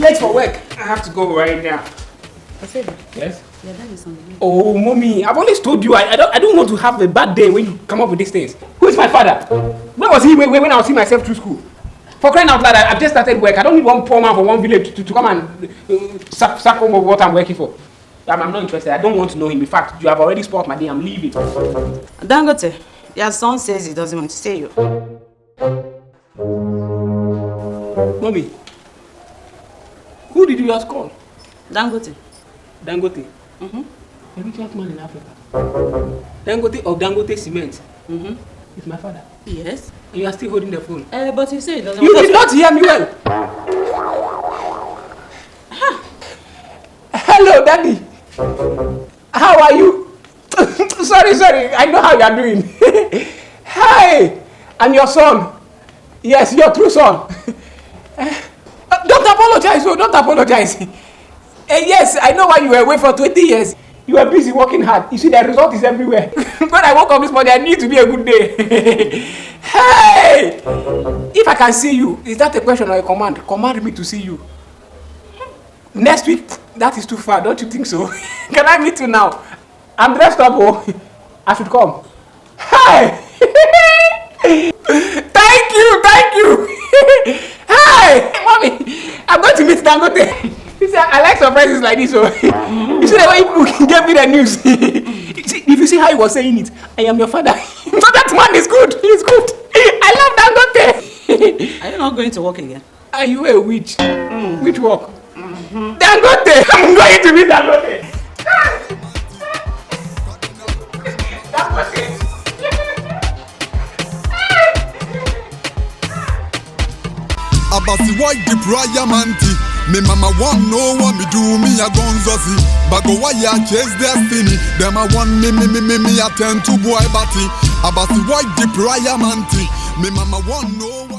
late for work. I have to go right now. Yes? Yeah, that is something. Oh, mommy, I've always told you I don't want to have a bad day when you come up with these things. Who is my father? Where was he when I was seeing myself through school? For crying out loud, I've just started work. I don't need one poor man from one village to come and suck home of what I'm working for. I'm not interested. I don't want to know him. In fact, you have already spoiled my day. I'm leaving. Dangote, your son says he doesn't want to see you. Mommy, who did you just call? Dangote. Dangote? Mm-hmm. The richest man in Africa. Dangote of Dangote Cement. Mm-hmm. It's my father. Yes. And you are still holding the phone. But you say he doesn't You want did not hear me well. Hello, Daddy. How are you? sorry. I know how you are doing. Hi. And your son. Yes, your true son. Don't apologize. Oh, don't apologize. Yes, I know why you were away for 20 years. You were busy working hard. You see, the result is everywhere. When I woke up this morning, I knew it to be a good day. Hey! If I can see you, is that a question or a command? Command me to see you. Next week, that is too far. Don't you think so? Can I meet you now? I'm dressed up. Oh, I should come. Hi! Thank you. Hi! Mommy, I'm going to meet Dangote. You see, I like surprises like this. So. You see the way he gave me the news. If you see how he was saying it, I am your father. So that man is good. He's good. I love Dangote. Are you not going to work again? Are you a witch? Which work? Dangote. I'm going to meet Dangote. Dangote. Abasi white the prior manti. Me mama want know what me do, me a gonzozi. Bago why ya chase destiny. Them a want me attend to boy bati. Abasi white the prior manti. Me mama want know what